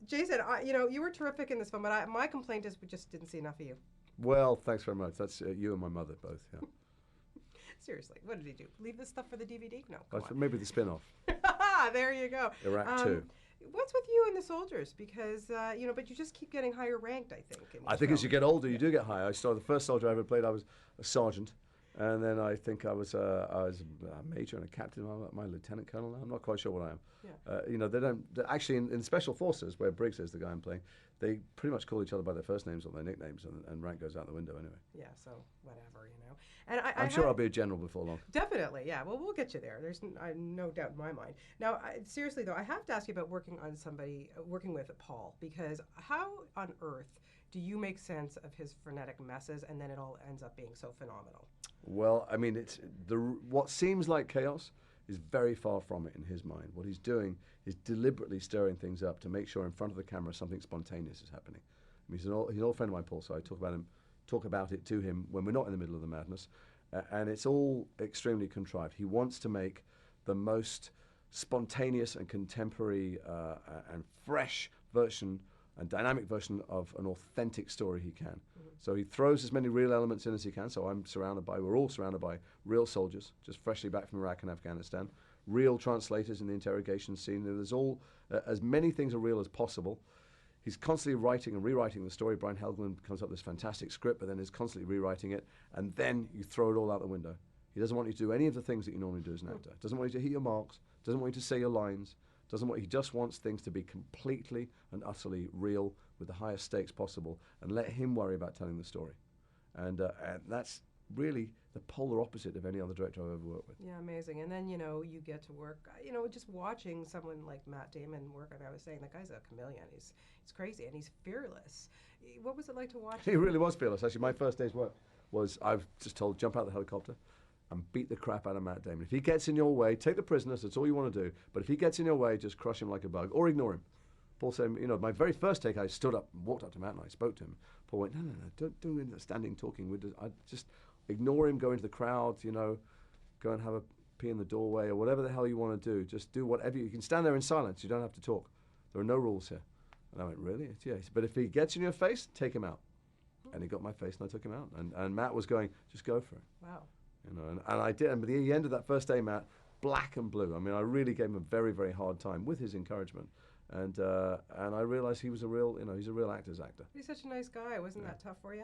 Jason, you were terrific in this film, but my complaint is we just didn't see enough of you. Well, thanks very much. That's you and my mother both. Yeah. Seriously, what did he do? Leave this stuff for the DVD? No, come on. Maybe the spin-off. There you go. Iraq 2. What's with you and the soldiers? Because but you just keep getting higher ranked. I think. I think as you get older, you do get higher. I started the first soldier I ever played. I was a sergeant, and then I think I was a major and a captain. My lieutenant colonel now. I'm not quite sure what I am. Yeah. They don't actually in special forces where Briggs is the guy I'm playing. They pretty much call each other by their first names or their nicknames, and rank goes out the window anyway. Yeah. So whatever. And I'm sure I'll be a general before long. Definitely, yeah. Well, we'll get you there. There's no doubt in my mind. Now, seriously though, I have to ask you about working with Paul, because how on earth do you make sense of his frenetic messes, and then it all ends up being so phenomenal? Well, I mean, what seems like chaos is very far from it in his mind. What he's doing is deliberately stirring things up to make sure in front of the camera something spontaneous is happening. I mean, he's an old friend of mine, Paul, so I talk about it to him when we're not in the middle of the madness, and it's all extremely contrived. He wants to make the most spontaneous and contemporary and fresh version and dynamic version of an authentic story he can. Mm-hmm. So he throws as many real elements in as he can. So we're all surrounded by real soldiers, just freshly back from Iraq and Afghanistan, real translators in the interrogation scene. There's all, as many things are real as possible. He's constantly writing and rewriting the story. Brian Helgeland comes up with this fantastic script, but then is constantly rewriting it, and then you throw it all out the window. He doesn't want you to do any of the things that you normally do as an actor. Doesn't want you to hit your marks. Doesn't want you to say your lines. He just wants things to be completely and utterly real with the highest stakes possible, and let him worry about telling the story. And that's really the polar opposite of any other director I've ever worked with. Yeah, amazing. And then, you get to work, just watching someone like Matt Damon work, and I was saying, that guy's a chameleon. He's crazy, and he's fearless. What was it like to watch him? He really was fearless. Actually, my first day's work was, I was just told, jump out of the helicopter and beat the crap out of Matt Damon. If he gets in your way, take the prisoners, that's all you want to do. But if he gets in your way, just crush him like a bug, or ignore him. Paul said, my very first take, I stood up and walked up to Matt and I spoke to him. Paul went, no, don't do any standing talking. I just ignore him, go into the crowd, go and have a pee in the doorway or whatever the hell you want to do. Just do whatever you can. Stand there in silence. You don't have to talk. There are no rules here. And I went, really? Yes. But if he gets in your face, take him out. And he got my face and I took him out. And Matt was going, just go for it. Wow. And I did. And by the end of that first day, Matt, black and blue. I mean, I really gave him a very, very hard time with his encouragement. And I realized he was he's a real actor's actor. He's such a nice guy. Wasn't that tough for you?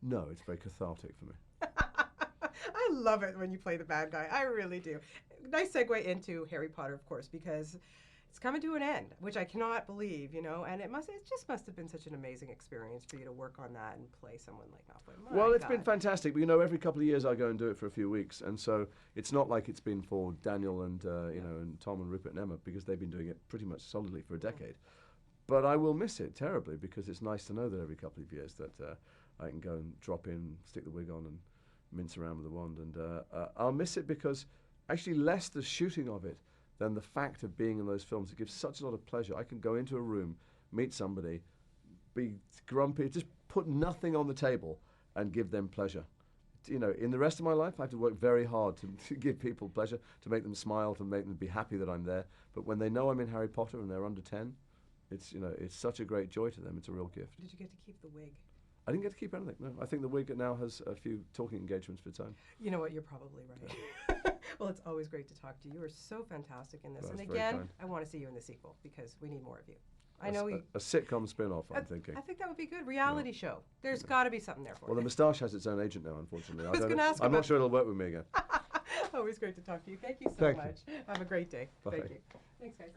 No, it's very cathartic for me. I love it when you play the bad guy. I really do. Nice segue into Harry Potter, of course, because it's coming to an end, which I cannot believe, and it just must have been such an amazing experience for you to work on that and play someone like Malfoy. Well, it's been fantastic, but every couple of years I go and do it for a few weeks, and so it's not like it's been for Daniel and and Tom and Rupert and Emma, because they've been doing it pretty much solidly for a decade. But I will miss it terribly, because it's nice to know that every couple of years that I can go and drop in, stick the wig on, and mince around with the wand, and I'll miss it because actually less the shooting of it than the fact of being in those films. It gives such a lot of pleasure. I can go into a room, meet somebody, be grumpy, just put nothing on the table and give them pleasure. In the rest of my life, I have to work very hard to give people pleasure, to make them smile, to make them be happy that I'm there. But when they know I'm in Harry Potter and they're under 10, it's such a great joy to them. It's a real gift. Did you get to keep the wig? I didn't get to keep anything, no. I think the wig now has a few talking engagements of its own. You know what, you're probably right. Well, it's always great to talk to you. You are so fantastic in this. Well, and again, I want to see you in the sequel, because we need more of you. I know a sitcom spin-off, I'm thinking. I think that would be good. Reality show. There's got to be something there for you. Well, the moustache has its own agent now, unfortunately. I'm not sure it'll work with me again. Always great to talk to you. Thank you so much. Have a great day. Bye. Thank you. Thanks, guys.